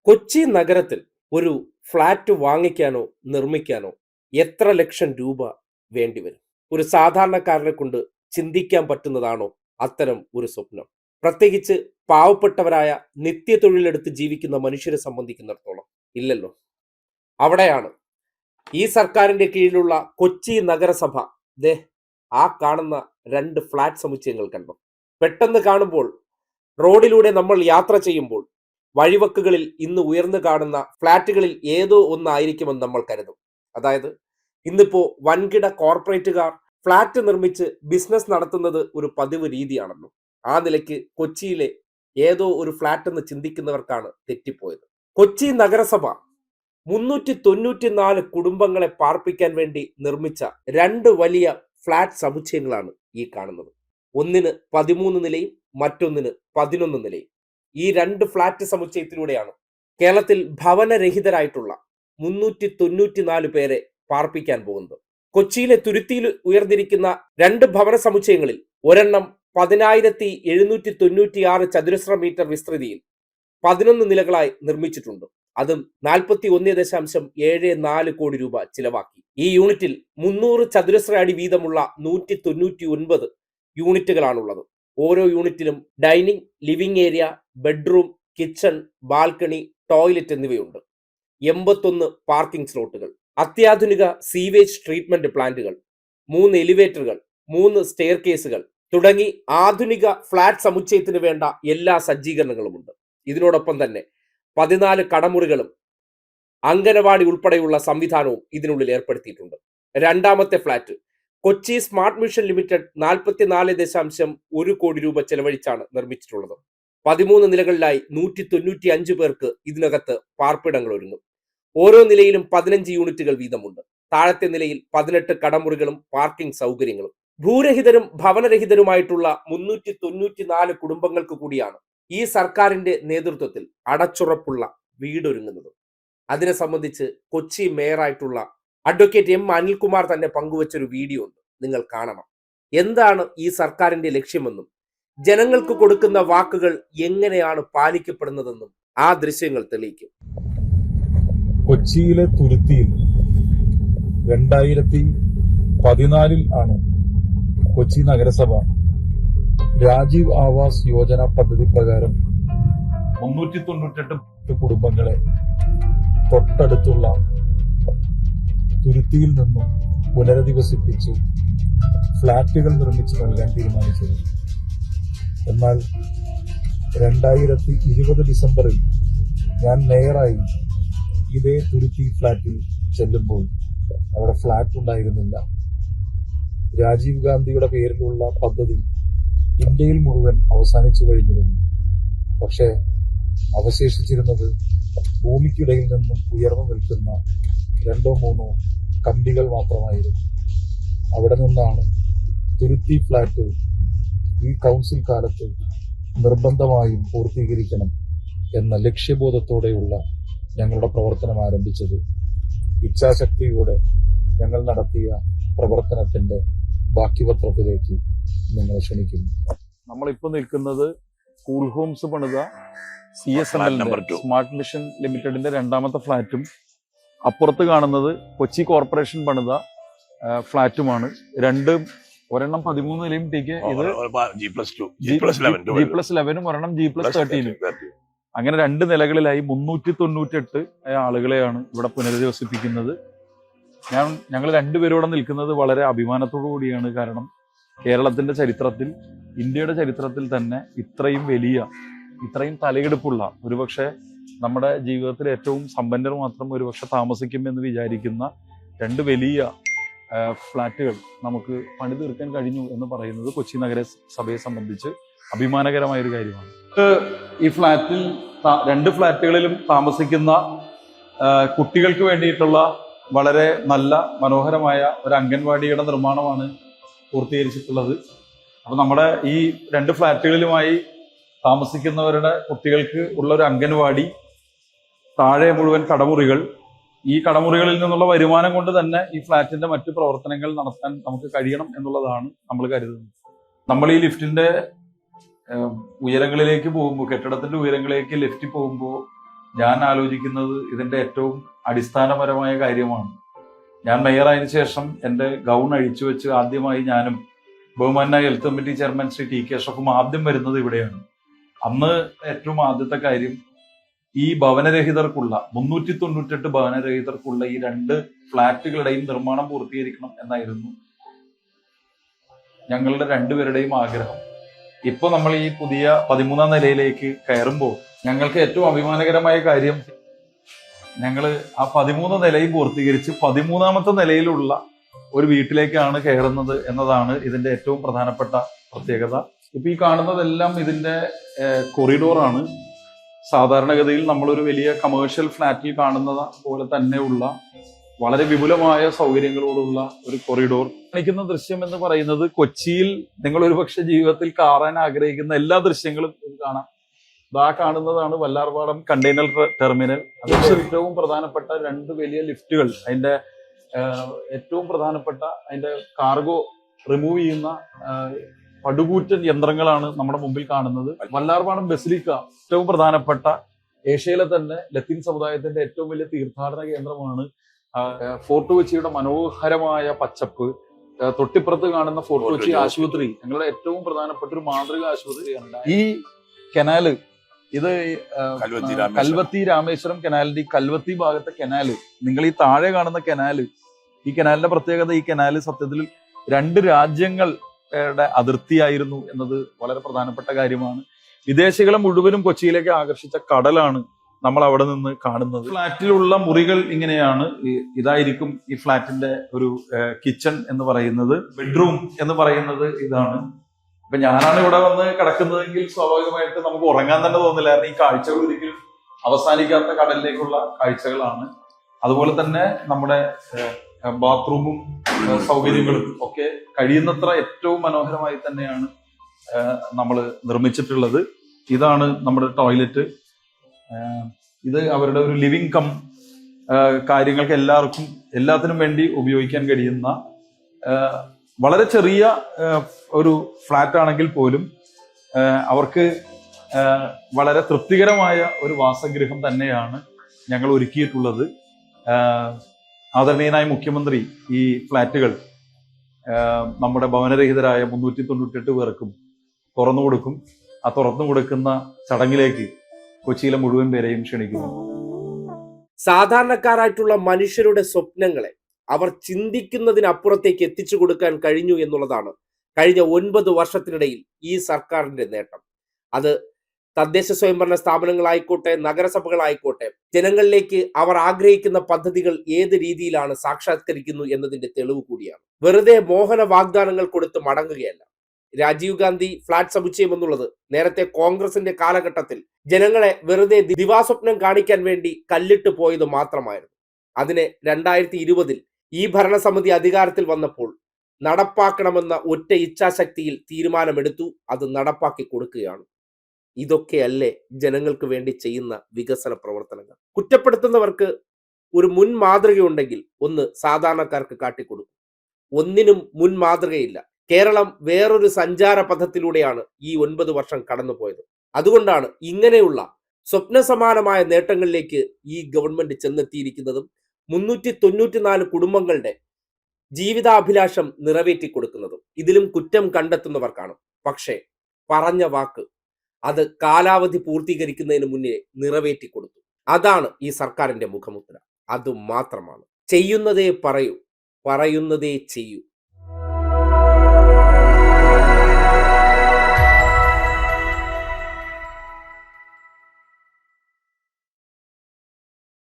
കൊച്ചി നഗരത്തിൽ ഒരു ഫ്ലാറ്റ് വാങ്ങിക്കാനോ നിർമ്മിക്കാനോ എത്ര ലക്ഷം രൂപ വേണ്ടിവരും? ഒരു സാധാരണക്കാരനെ കൊണ്ട് ചിന്തിക്കാൻ പറ്റുന്നതാണോ അത്തരം ഒരു സ്വപ്നം? പ്രത്യേകിച്ച് പാവപ്പെട്ടവരായ നിത്യതൊഴിലെടുത്ത് ജീവിക്കുന്ന മനുഷ്യരെ സംബന്ധിക്കുന്നിടത്തോളം ഇല്ലല്ലോ. അവിടെയാണ് ഈ സർക്കാരിന്റെ കീഴിലുള്ള കൊച്ചി നഗരസഭ ദേ ആ കാണുന്ന 2 ഫ്ലാറ്റ് സമുച്ചയങ്ങൾ കണ്ടോ? പെട്ടെന്ന് കാണുമ്പോൾ, റോഡിലൂടെ നമ്മൾ യാത്ര ചെയ്യുമ്പോൾ വഴിവക്കുകളിൽ ഇന്ന് ഉയർന്നു കാണുന്ന ഫ്ലാറ്റുകളിൽ ഏതോ ഒന്നായിരിക്കുമെന്ന് നമ്മൾ കരുതും. അതായത് ഇന്നിപ്പോ വൻകിട കോർപ്പറേറ്റുകാർ ഫ്ലാറ്റ് നിർമ്മിച്ച് ബിസിനസ് നടത്തുന്നത് ഒരു പതിവ് രീതിയാണല്ലോ. ആ നിലയ്ക്ക് കൊച്ചിയിലെ ഏതോ ഒരു ഫ്ലാറ്റ് എന്ന് ചിന്തിക്കുന്നവർക്കാണ് തെറ്റിപ്പോയത്. കൊച്ചി നഗരസഭ 394 കുടുംബങ്ങളെ പാർപ്പിക്കാൻ വേണ്ടി നിർമ്മിച്ച 2 വലിയ ഫ്ലാറ്റ് സമുച്ചയങ്ങളാണ് ഈ കാണുന്നത്. ഒന്നിന് 13 നിലയും മറ്റൊന്നിന് 11 നിലയും. ഈ 2 ഫ്ലാറ്റ് സമുച്ചയത്തിലൂടെയാണ് കേരളത്തിൽ ഭവനരഹിതരായിട്ടുള്ള 394 പേരെ പാർപ്പിക്കാൻ പോകുന്നത്. കൊച്ചിയിലെ തുരുത്തിയിൽ ഉയർന്നിരിക്കുന്ന 2 ഭവന സമുച്ചയങ്ങളിൽ ഒരെണ്ണം 10,796 ചതുരശ്ര മീറ്റർ വിസ്തൃതിയിൽ 11 നിലകളായി നിർമ്മിച്ചിട്ടുണ്ട്. അതും 41.74 കോടി രൂപ ചിലവാക്കി. ഈ യൂണിറ്റിൽ 300 ചതുരശ്ര അടി വീതമുള്ള 199 യൂണിറ്റുകളാണുള്ളത്. ഓരോ യൂണിറ്റിലും dining, living area, bedroom, kitchen, balcony, toilet എന്നിവയുണ്ട്. 81 പാർക്കിംഗ് സ്ലോട്ടുകൾ, അത്യാധുനിക സീവേജ് ട്രീറ്റ്മെന്റ് പ്ലാന്റുകൾ, 3 എലിവേറ്ററുകൾ, 3 സ്റ്റെയർ കേസുകൾ തുടങ്ങി ആധുനിക ഫ്ലാറ്റ് സമുച്ചയത്തിന് വേണ്ട എല്ലാ സജ്ജീകരണങ്ങളുമുണ്ട്. ഇതിനോടൊപ്പം തന്നെ 14 കടമുറികളും അംഗനവാടി ഉൾപ്പെടെയുള്ള സംവിധാനവും ഇതിനുള്ളിൽ ഏർപ്പെടുത്തിയിട്ടുണ്ട്. രണ്ടാമത്തെ flat Kochi smart mission limited 44.1 കോടി രൂപ ചെലവഴിച്ചാണ് നിർമ്മിച്ചിട്ടുള്ളത്. 13 നിലകളിലായി 195 പേർക്ക് ഇതിനകത്ത് പാർപ്പിടങ്ങൾ ഒരുങ്ങും. ഓരോ നിലയിലും 15 യൂണിറ്റുകൾ വീതമുണ്ട്. താഴത്തെ നിലയിൽ 18 കടമുറികളും പാർക്കിംഗ് സൗകര്യങ്ങളും. ഭൂരഹിതരും ഭവനരഹിതരുമായിട്ടുള്ള 394 കുടുംബങ്ങൾക്ക് കൂടിയാണ് ഈ സർക്കാരിന്റെ നേതൃത്വത്തിൽ അടച്ചുറപ്പുള്ള വീടൊരുങ്ങുന്നത്. അതിനെ സംബന്ധിച്ച് കൊച്ചി മേയറായിട്ടുള്ള അഡ്വക്കേറ്റ് എം അനിൽകുമാർ തന്നെ പങ്കുവച്ചൊരു വീഡിയോ ഉണ്ട്, നിങ്ങൾ കാണണം. എന്താണ് ഈ സർക്കാരിന്റെ ലക്ഷ്യമെന്നും ജനങ്ങൾക്ക് കൊടുക്കുന്ന വാക്കുകൾ എങ്ങനെയാണ് പാലിക്കപ്പെടുന്നതെന്നും ആ ദൃശ്യങ്ങൾ തെളിയിക്കും. കൊച്ചിയിലെ തുരുത്തിയിൽ 2014 ആണ് കൊച്ചി നഗരസഭ രാജീവ് ആവാസ് യോജന പദ്ധതി പ്രകാരം 398 കുടുംബങ്ങളെ തൊട്ടടുത്തുള്ള തുരുത്തിയിൽ നിന്നും പുനരധിവസിപ്പിച്ച് ഫ്ളാറ്റുകൾ നിർമ്മിച്ച് നൽകാൻ തീരുമാനിച്ചത്. എന്നാൽ 2020 ഡിസംബറിൽ ഞാൻ മേയറായി ഇതേ തുരുത്തി ഫ്ളാറ്റിൽ ചെല്ലുമ്പോൾ അവിടെ ഫ്ളാറ്റ് ഉണ്ടായിരുന്നില്ല. രാജീവ് ഗാന്ധിയുടെ പേരിലുള്ള പദ്ധതി ഇന്ത്യയിൽ മുഴുവൻ അവസാനിച്ചു കഴിഞ്ഞിരുന്നു. പക്ഷേ അവശേഷിച്ചിരുന്നത് ഭൂമിക്കിടയിൽ നിന്നും ഉയർന്നു നിൽക്കുന്ന 2-3 കമ്പികൾ മാത്രമായിരുന്നു. അവിടെ നിന്നാണ് തുരുത്തി ഫ്ളാറ്റ് ഈ കൗൺസിൽ കാലത്ത് നിർബന്ധമായും പൂർത്തീകരിക്കണം എന്ന ലക്ഷ്യബോധത്തോടെയുള്ള ഞങ്ങളുടെ പ്രവർത്തനം ആരംഭിച്ചത്. ഇച്ഛാശക്തിയോടെ ഞങ്ങൾ നടത്തിയ പ്രവർത്തനത്തിന്റെ ബാക്കിപത്രത്തിലേക്ക് നിങ്ങളെ ക്ഷണിക്കുന്നു. നമ്മളിപ്പോൾ നിൽക്കുന്നത് സ്കൂൾ ഹോംസ് പണിത CSML സ്മാർട്ട് മിഷൻ ലിമിറ്റഡിന്റെ 2ാമത്തെ ഫ്ലാറ്റും അപ്പുറത്ത് കാണുന്നത് കൊച്ചി കോർപ്പറേഷൻ പണിത ഫ്ലാറ്റുമാണ്. ഒരെണ്ണം 13 നിലയും ഇത് G+11 ഒരെണ്ണം G+13. അങ്ങനെ 2 നിലകളിലായി 398 ആളുകളെയാണ് ഇവിടെ പുനരധിവസിപ്പിക്കുന്നത്. ഞങ്ങൾ 2 പേരും ഇവിടെ നിൽക്കുന്നത് വളരെ അഭിമാനത്തോടു കൂടിയാണ്. കാരണം കേരളത്തിന്റെ ചരിത്രത്തിൽ, ഇന്ത്യയുടെ ചരിത്രത്തിൽ തന്നെ ഇത്രയും തലയെടുപ്പുള്ള, ഒരുപക്ഷെ നമ്മുടെ ജീവിതത്തിൽ ഏറ്റവും സമ്പന്നർ മാത്രം ഒരുപക്ഷെ താമസിക്കുമെന്ന് വിചാരിക്കുന്ന 2 വലിയ ഫ്ലാറ്റുകൾ നമുക്ക് പണി തീർക്കാൻ കഴിഞ്ഞു എന്ന് പറയുന്നത് കൊച്ചി നഗരസഭയെ സംബന്ധിച്ച് അഭിമാനകരമായൊരു കാര്യമാണ്. ഈ ഫ്ലാറ്റിൽ 2 ഫ്ലാറ്റുകളിലും താമസിക്കുന്ന കുട്ടികൾക്ക് വേണ്ടിയിട്ടുള്ള വളരെ നല്ല മനോഹരമായ ഒരു അംഗൻവാടിയുടെ നിർമ്മാണമാണ് പൂർത്തീകരിച്ചിട്ടുള്ളത്. അപ്പോൾ നമ്മുടെ ഈ 2 ഫ്ലാറ്റുകളിലുമായി താമസിക്കുന്നവരുടെ കുട്ടികൾക്ക് ഉള്ള ഒരു അംഗൻവാടി, താഴെ മുഴുവൻ കടമുറികൾ. ഈ കടമുറികളിൽ നിന്നുള്ള വരുമാനം കൊണ്ട് തന്നെ ഈ ഫ്ലാറ്റിന്റെ മറ്റു പ്രവർത്തനങ്ങൾ നടത്താൻ നമുക്ക് കഴിയണം എന്നുള്ളതാണ് നമ്മൾ കരുതുന്നത്. നമ്മൾ ഈ ലിഫ്റ്റിന്റെ ഉയരങ്ങളിലേക്ക് പോകുമ്പോൾ, കെട്ടിടത്തിന്റെ ഉയരങ്ങളിലേക്ക് ലിഫ്റ്റിൽ പോകുമ്പോൾ ഞാൻ ആലോചിക്കുന്നത് ഇതിന്റെ ഏറ്റവും അടിസ്ഥാനപരമായ കാര്യമാണ്. ഞാൻ മേയറായതിനു ശേഷം എൻ്റെ ഗൗൺ അഴിച്ചു വെച്ച് ആദ്യമായി ഞാനും ബഹുമാനായ health committee chairman Shri T K അഷ്റഫും ആദ്യം വരുന്നത് ഇവിടെയാണ്. അന്ന് ഏറ്റവും ആദ്യത്തെ കാര്യം ഈ ഭവനരഹിതർക്കുള്ള 398 ഭവനരഹിതർക്കുള്ള ഈ 2 ഫ്ളാറ്റുകളുടെയും നിർമ്മാണം പൂർത്തീകരിക്കണം എന്നായിരുന്നു ഞങ്ങളുടെ രണ്ടുപേരുടെയും ആഗ്രഹം. ഇപ്പൊ നമ്മൾ ഈ പുതിയ 13ാം നിലയിലേക്ക് കയറുമ്പോൾ ഞങ്ങൾക്ക് ഏറ്റവും അഭിമാനകരമായ കാര്യം, ഞങ്ങൾ ആ 13 നിലയും പൂർത്തീകരിച്ച് 13ാമത്തെ നിലയിലുള്ള ഒരു വീട്ടിലേക്കാണ് കയറുന്നത് എന്നതാണ് ഇതിന്റെ ഏറ്റവും പ്രധാനപ്പെട്ട പ്രത്യേകത. ഇപ്പൊ ഈ കാണുന്നതെല്ലാം ഇതിന്റെ കൊറിഡോറാണ്. സാധാരണഗതിയിൽ നമ്മളൊരു വലിയ കമേഴ്ഷ്യൽ ഫ്ലാറ്റിൽ കാണുന്നത് പോലെ തന്നെയുള്ള വളരെ വിപുലമായ സൗകര്യങ്ങളോടുള്ള ഒരു കൊറിഡോർ. കാണിക്കുന്ന ദൃശ്യം എന്ന് പറയുന്നത് കൊച്ചിയിൽ നിങ്ങൾ ഒരുപക്ഷെ ജീവിതത്തിൽ കാണാൻ ആഗ്രഹിക്കുന്ന എല്ലാ ദൃശ്യങ്ങളും കാണാം. ഇതാ കാണുന്നതാണ് വല്ലാർപാടം കണ്ടെയ്നർ ടെർമിനൽ. അതിന്റെ ഏറ്റവും പ്രധാനപ്പെട്ട 2 വലിയ ലിഫ്റ്റുകൾ, അതിന്റെ ഏറ്റവും പ്രധാനപ്പെട്ട അതിന്റെ കാർഗോ റിമൂവ് ചെയ്യുന്ന പടുകൂറ്റൻ യന്ത്രങ്ങളാണ് നമ്മുടെ മുമ്പിൽ കാണുന്നത്. വല്ലാർപാടം ബസിലിക്ക ഏറ്റവും പ്രധാനപ്പെട്ട ഏഷ്യയിലെ തന്നെ ലത്തീൻ സമുദായത്തിന്റെ ഏറ്റവും വലിയ തീർത്ഥാടന കേന്ദ്രമാണ്. ഫോർട്ട് കൊച്ചിയുടെ മനോഹരമായ പച്ചപ്പ്, തൊട്ടിപ്പുറത്ത് കാണുന്ന ഫോർട്ട് കൊച്ചി ആശുപത്രി ഞങ്ങളുടെ ഏറ്റവും പ്രധാനപ്പെട്ട ഒരു മാതൃക ആശുപത്രിയാണ്. ഈ കനാല്, ഇത് കൽവത്തി രാമേശ്വരം കനാലിന്റെ ഈ കൽവത്തി ഭാഗത്തെ കനാല്, നിങ്ങൾ ഈ താഴെ കാണുന്ന കനാല്, ഈ കനാലിന്റെ പ്രത്യേകത, ഈ കനാല് സത്യത്തിൽ 2 രാജ്യങ്ങളുടെ അതിർത്തിയായിരുന്നു എന്നത് വളരെ പ്രധാനപ്പെട്ട കാര്യമാണ്. വിദേശികളെ മുഴുവനും കൊച്ചിയിലേക്ക് ആകർഷിച്ച കടലാണ് നമ്മൾ അവിടെ നിന്ന് കാണുന്നത്. ഫ്ലാറ്റിലുള്ള മുറികൾ ഇങ്ങനെയാണ്. ഇതായിരിക്കും ഈ ഫ്ലാറ്റിന്റെ ഒരു കിച്ചൺ എന്ന് പറയുന്നത്. ബെഡ്റൂം എന്ന് പറയുന്നത് ഇതാണ്. ഇപ്പൊ ഞാനാണ് ഇവിടെ വന്ന് കിടക്കുന്നതെങ്കിൽ സ്വാഭാവികമായിട്ട് നമുക്ക് ഉറങ്ങാൻ തന്നെ തോന്നില്ല. കാരണം ഈ കാഴ്ചകൾ ഒരിക്കലും അവസാനിക്കാത്ത കടലിലേക്കുള്ള കാഴ്ചകളാണ്. അതുപോലെ തന്നെ നമ്മുടെ ബാത്റൂമും സൗകര്യങ്ങളും ഒക്കെ കഴിയുന്നത്ര ഏറ്റവും മനോഹരമായി തന്നെയാണ് നമ്മൾ നിർമ്മിച്ചിട്ടുള്ളത്. ഇതാണ് നമ്മുടെ ടോയ്ലറ്റ്. ഇത് അവരുടെ ഒരു ലിവിങ് കം കാര്യങ്ങൾക്ക് എല്ലാത്തിനും വേണ്ടി ഉപയോഗിക്കാൻ കഴിയുന്ന വളരെ ചെറിയ ഒരു ഫ്ലാറ്റ് ആണെങ്കിൽ പോലും അവർക്ക് വളരെ തൃപ്തികരമായ ഒരു വാസഗൃഹം തന്നെയാണ് ഞങ്ങൾ ഒരുക്കിയിട്ടുള്ളത്. ആദരണീയനായ മുഖ്യമന്ത്രി ഈ ഫ്ലാറ്റുകൾ നമ്മുടെ ഭവനരഹിതരായ 398 പേർക്കും തുറന്നു കൊടുക്കും. ആ തുറന്നു കൊടുക്കുന്ന ചടങ്ങിലേക്ക് കൊച്ചിയിലെ മുഴുവൻ പേരെയും ക്ഷണിക്കുന്നു. സാധാരണക്കാരായിട്ടുള്ള മനുഷ്യരുടെ സ്വപ്നങ്ങളെ അവർ ചിന്തിക്കുന്നതിനപ്പുറത്തേക്ക് എത്തിച്ചു കൊടുക്കാൻ കഴിഞ്ഞു എന്നുള്ളതാണ് കഴിഞ്ഞ 9 വർഷത്തിനിടയിൽ ഈ സർക്കാരിന്റെ നേട്ടം. അത് തദ്ദേശ സ്വയംഭരണ സ്ഥാപനങ്ങളായിക്കോട്ടെ, നഗരസഭകളായിക്കോട്ടെ, ജനങ്ങളിലേക്ക് അവർ ആഗ്രഹിക്കുന്ന പദ്ധതികൾ ഏത് രീതിയിലാണ് സാക്ഷാത്കരിക്കുന്നു എന്നതിന്റെ തെളിവ് കൂടിയാണ്. വെറുതെ മോഹന വാഗ്ദാനങ്ങൾ കൊടുത്ത് മടങ്ങുകയല്ല. രാജീവ് ഗാന്ധി ഫ്ലാറ്റ് സമുച്ചയം എന്നുള്ളത് നേരത്തെ കോൺഗ്രസിന്റെ കാലഘട്ടത്തിൽ ജനങ്ങളെ വെറുതെ ദിവാസ്വപ്നം കാണിക്കാൻ വേണ്ടി കല്ലിട്ട് പോയത് മാത്രമായിരുന്നു. അതിനെ 2020 ഈ ഭരണസമിതി അധികാരത്തിൽ വന്നപ്പോൾ നടപ്പാക്കണമെന്ന ഒറ്റ ഇച്ഛാശക്തിയിൽ തീരുമാനമെടുത്തു. അത് നടപ്പാക്കി കൊടുക്കുകയാണ്. ഇതൊക്കെയല്ലേ ജനങ്ങൾക്ക് വേണ്ടി ചെയ്യുന്ന വികസന പ്രവർത്തനങ്ങൾ? കുറ്റപ്പെടുത്തുന്നവർക്ക് ഒരു മുൻ മാതൃകയുണ്ടെങ്കിൽ ഒന്ന് സാധാരണക്കാർക്ക് കാട്ടിക്കൊടുക്കും. ഒന്നിനും മുൻ മാതൃകയില്ല. കേരളം വേറൊരു സഞ്ചാര പഥത്തിലൂടെയാണ് ഈ 9 വർഷം കടന്നുപോയത്. അതുകൊണ്ടാണ് ഇങ്ങനെയുള്ള സ്വപ്നസമാനമായ നേട്ടങ്ങളിലേക്ക് ഈ ഗവൺമെന്റ് ചെന്നെത്തിയിരിക്കുന്നതും 394 കുടുംബങ്ങളുടെ ജീവിതാഭിലാഷം നിറവേറ്റി കൊടുക്കുന്നതും. ഇതിലും കുറ്റം കണ്ടെത്തുന്നവർ കാണും. പക്ഷേ പറഞ്ഞ വാക്ക് അത് കാലാവധി പൂർത്തീകരിക്കുന്നതിന് മുന്നേ നിറവേറ്റി കൊടുത്തു. അതാണ് ഈ സർക്കാരിന്റെ മുഖമുദ്ര. അതുമാത്രമാണ്. ചെയ്യുന്നതേ പറയൂ, പറയുന്നതേ ചെയ്യൂ.